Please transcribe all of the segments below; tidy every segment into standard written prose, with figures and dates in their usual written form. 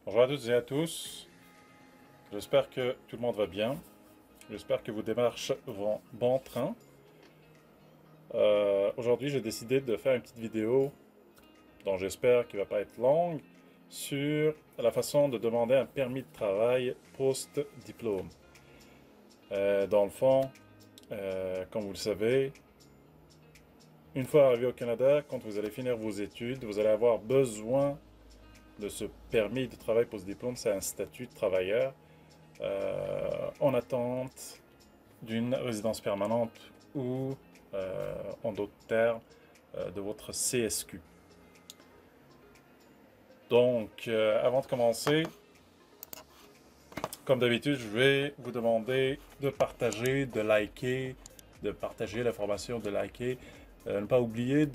Bonjour à toutes et à tous, j'espère que tout le monde va bien, j'espère que vos démarches vont bon train. Aujourd'hui j'ai décidé de faire une petite vidéo, dont j'espère qu'elle ne va pas être longue, sur la façon de demander un permis de travail post-diplôme. Dans le fond, comme vous le savez, une fois arrivé au Canada, quand vous allez finir vos études, vous allez avoir besoin de ce permis de travail post-diplôme. C'est un statut de travailleur en attente d'une résidence permanente ou, en d'autres termes, de votre CSQ. Donc, avant de commencer, comme d'habitude, je vais vous demander de partager, de liker, de partager l'information, de liker. Ne pas oublier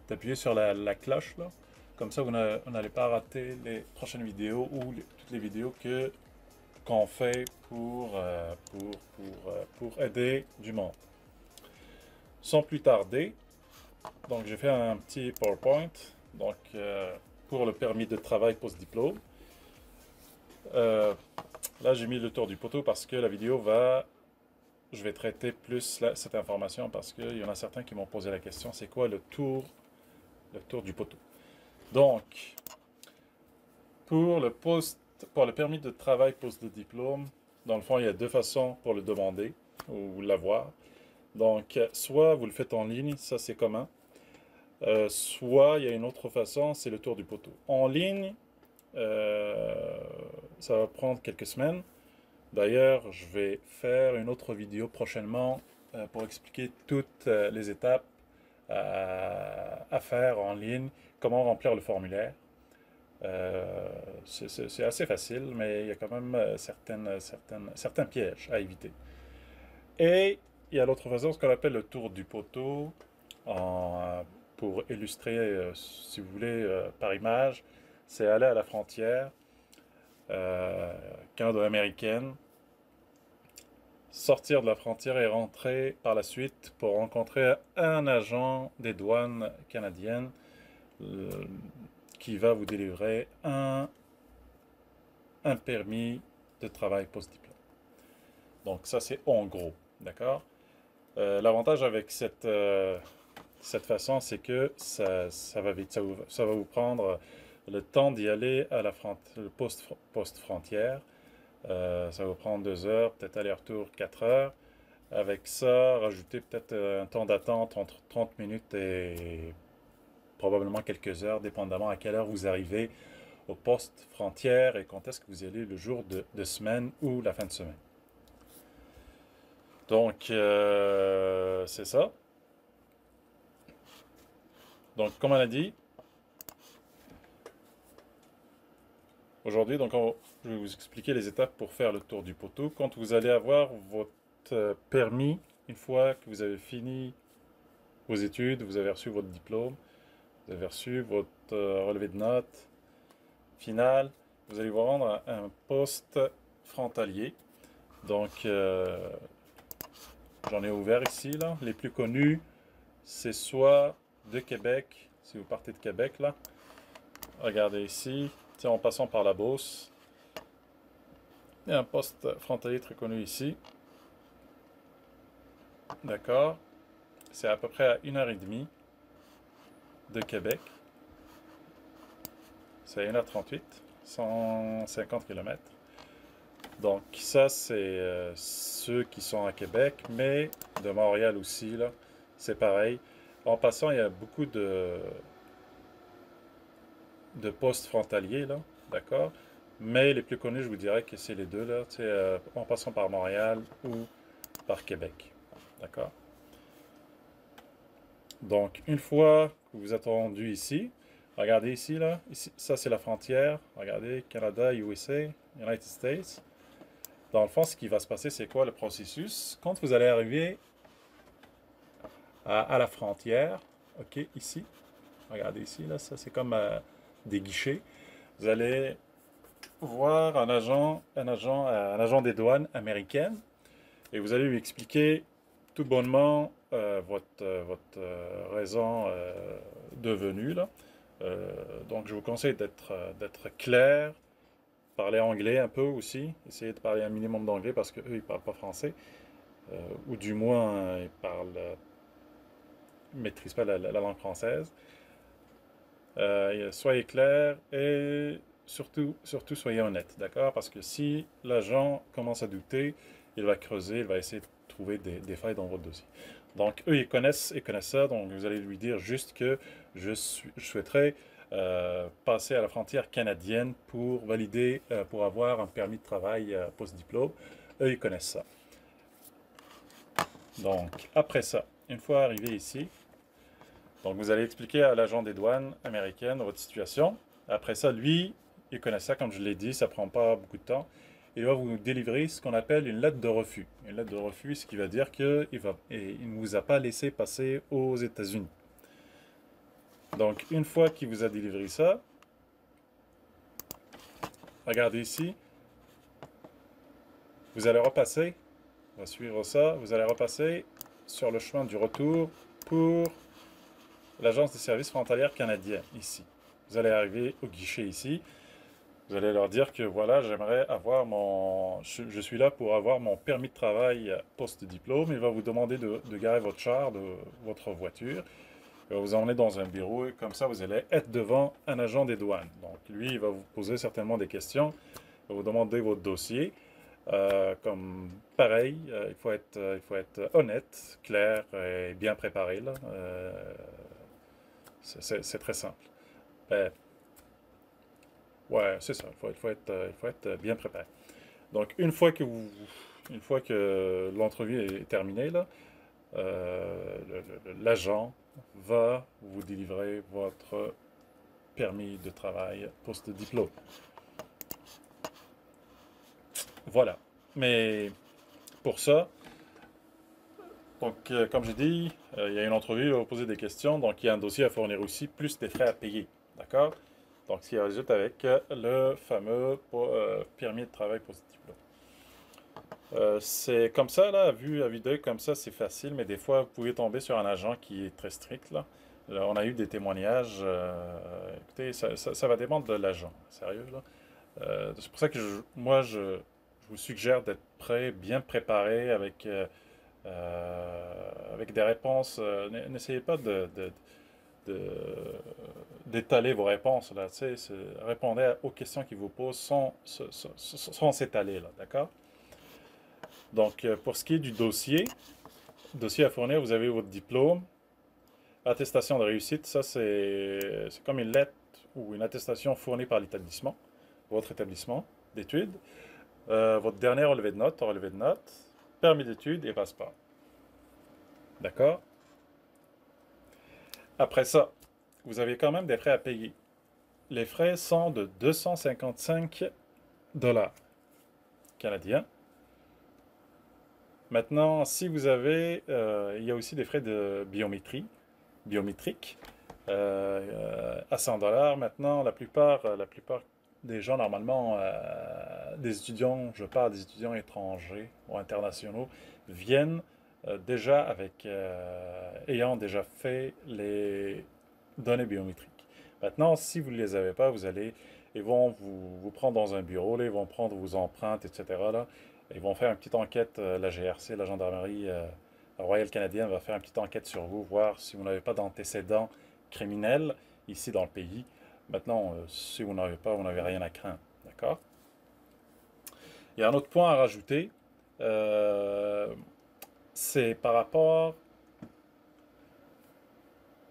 d'appuyer sur la cloche, là. Comme ça, vous n'allez pas rater les prochaines vidéos ou toutes les vidéos qu'on fait pour aider du monde. Sans plus tarder, donc j'ai fait un petit PowerPoint donc, pour le permis de travail post-diplôme. Là, j'ai mis le tour du poteau parce que la vidéo je vais traiter plus cette information parce qu'il y en a certains qui m'ont posé la question, c'est quoi le tour du poteau? Donc, pour le permis de travail post-diplôme, dans le fond, il y a deux façons pour le demander ou l'avoir. Donc, soit vous le faites en ligne, ça c'est commun. Soit il y a une autre façon, c'est le tour du poteau. En ligne, ça va prendre quelques semaines. D'ailleurs, je vais faire une autre vidéo prochainement pour expliquer toutes les étapes à faire en ligne, comment remplir le formulaire. C'est assez facile, mais il y a quand même certains pièges à éviter. Et il y a l'autre façon, ce qu'on appelle le tour du poteau, pour illustrer, si vous voulez, par image, c'est aller à la frontière canado-américaine, sortir de la frontière et rentrer par la suite pour rencontrer un agent des douanes canadiennes qui va vous délivrer un permis de travail post-diplôme. Donc ça c'est en gros, d'accord? L'avantage avec cette façon, c'est que ça va vite, ça va vous prendre le temps d'y aller à la post-frontière. Ça va vous prendre 2 heures, peut-être aller-retour 4 heures. Avec ça, rajoutez peut-être un temps d'attente entre 30 minutes et probablement quelques heures, dépendamment à quelle heure vous arrivez au poste frontière et quand est-ce que vous y allez le jour de semaine ou la fin de semaine. Donc, c'est ça. Donc, comme on a dit, aujourd'hui, donc, je vais vous expliquer les étapes pour faire le tour du poteau. Quand vous allez avoir votre permis, une fois que vous avez fini vos études, vous avez reçu votre diplôme, vous avez reçu votre relevé de notes final, vous allez vous rendre à un poste frontalier. Donc, j'en ai ouvert ici, là. Les plus connus, c'est soit de Québec, si vous partez de Québec, là. Regardez ici, en passant par la Beauce. Il y a un poste frontalier très connu ici. D'accord. C'est à peu près à 1h30 de Québec. C'est à 1h38, 150 km. Donc ça, c'est ceux qui sont à Québec, mais de Montréal aussi, là, c'est pareil. En passant, il y a beaucoup de postes frontaliers, là, d'accord? Mais les plus connus, je vous dirais que c'est les deux, là, en passant par Montréal ou par Québec, d'accord? Donc, une fois que vous êtes rendu ici, regardez ici, là, ici, ça c'est la frontière, regardez, Canada, USA, United States. Dans le fond, ce qui va se passer, c'est quoi le processus? Quand vous allez arriver à la frontière, ok, ici, regardez ici, là, ça c'est comme des guichets. Vous allez voir un agent des douanes américaines et vous allez lui expliquer tout bonnement votre raison de venue, là. Donc, je vous conseille d'être clair, parler anglais un peu aussi, essayer de parler un minimum d'anglais parce qu'eux, ils parlent pas français, ou du moins, ils maîtrisent pas la langue française. Soyez clair et surtout soyez honnête, d'accord? Parce que si l'agent commence à douter, il va creuser, il va essayer de trouver des failles dans votre dossier. Donc, eux, ils connaissent ça, donc vous allez lui dire juste que je souhaiterais passer à la frontière canadienne pour valider, pour avoir un permis de travail post-diplôme. Eux, ils connaissent ça. Donc, après ça, une fois arrivé ici, donc vous allez expliquer à l'agent des douanes américaines votre situation. Après ça, lui, il connaît ça, comme je l'ai dit, ça prend pas beaucoup de temps. Il va vous délivrer ce qu'on appelle une lettre de refus. Une lettre de refus, ce qui va dire qu'il ne vous a pas laissé passer aux États-Unis. Donc, une fois qu'il vous a délivré ça, regardez ici, vous allez repasser, on va suivre ça, vous allez repasser sur le chemin du retour pour l'Agence des services frontaliers canadiens, ici. Vous allez arriver au guichet ici. Vous allez leur dire que voilà, j'aimerais avoir je suis là pour avoir mon permis de travail post-diplôme. Il va vous demander de garer votre char, votre voiture. Il va vous emmener dans un bureau et comme ça, vous allez être devant un agent des douanes. Donc, lui, il va vous poser certainement des questions. Il va vous demander votre dossier. Comme pareil, il faut être honnête, clair et bien préparé, là. C'est très simple. Ben, ouais, c'est ça. Il faut être bien préparé. Donc, une fois que l'entrevue est terminée, là, l'agent va vous délivrer votre permis de travail post-diplôme. Voilà. Mais pour ça, donc, comme j'ai dit, il y a une entrevue, il va vous poser des questions, donc il y a un dossier à fournir aussi, plus des frais à payer. D'accord? Donc, ce qui résulte avec le fameux permis de travail post-diplôme. C'est comme ça, là, vu à vue d'œil, comme ça, c'est facile, mais des fois, vous pouvez tomber sur un agent qui est très strict, là. Là, on a eu des témoignages. Écoutez, ça va dépendre de l'agent, sérieux, là. C'est pour ça que je vous suggère d'être prêt, bien préparé, avec des réponses. N'essayez pas de- d'étaler vos réponses, là. Tu sais, répondez aux questions qu'ils vous posent sans s'étaler, là, d'accord? Donc, pour ce qui est du dossier à fournir, vous avez votre diplôme, attestation de réussite, ça c'est comme une lettre ou une attestation fournie par l'établissement, votre établissement d'études, votre dernier relevé de notes, permis d'études et passeport. D'accord? Après ça, vous avez quand même des frais à payer. Les frais sont de 255 dollars canadiens. Maintenant, si vous avez, il y a aussi des frais de biométrique, à 100 dollars. Maintenant, la plupart des gens, normalement, des étudiants, je parle des étudiants étrangers ou internationaux, viennent déjà ayant déjà fait les données biométriques. Maintenant, si vous ne les avez pas, ils vont vous prendre dans un bureau, là, ils vont prendre vos empreintes, etc. Là, ils vont faire une petite enquête, la GRC, la gendarmerie royale canadienne va faire une petite enquête sur vous, voir si vous n'avez pas d'antécédents criminels ici dans le pays. Maintenant, si vous n'avez pas, vous n'avez rien à craindre. D'accord? Il y a un autre point à rajouter, euh, c'est par rapport,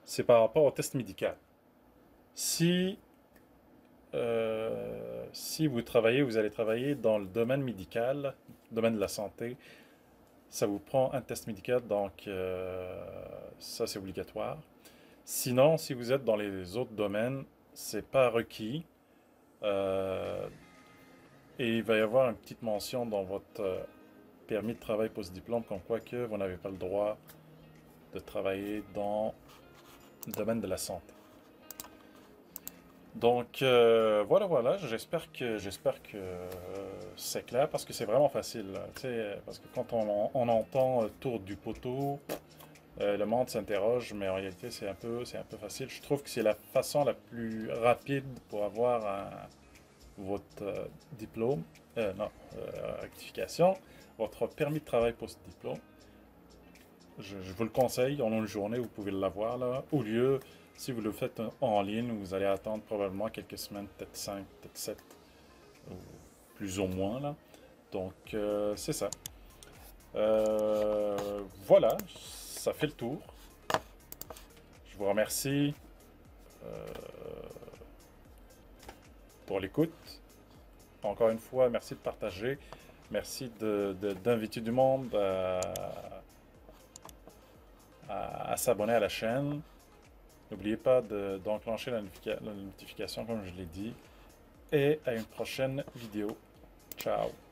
c'est par rapport au test médical. Si, si vous allez travailler dans le domaine médical, le domaine de la santé, ça vous prend un test médical, donc ça c'est obligatoire. Sinon, si vous êtes dans les autres domaines, c'est pas requis. Euh, et il va y avoir une petite mention dans votre permis de travail post-diplôme comme quoi que vous n'avez pas le droit de travailler dans le domaine de la santé. Donc voilà, j'espère que c'est clair parce que c'est vraiment facile. Tu sais, parce que quand on entend tour du poteau, Le monde s'interroge, mais en réalité, c'est un peu facile. Je trouve que c'est la façon la plus rapide pour avoir votre diplôme, non, rectification, votre permis de travail post-diplôme. Je vous le conseille, en une journée, vous pouvez l'avoir là. Au lieu, si vous le faites en ligne, vous allez attendre probablement quelques semaines, peut-être 5, peut-être 7, ou plus ou moins là. Donc, c'est ça. Voilà, ça fait le tour. Je vous remercie pour l'écoute. Encore une fois, merci de partager. Merci d'inviter du monde à s'abonner à la chaîne. N'oubliez pas d'enclencher la notification comme je l'ai dit. Et à une prochaine vidéo. Ciao!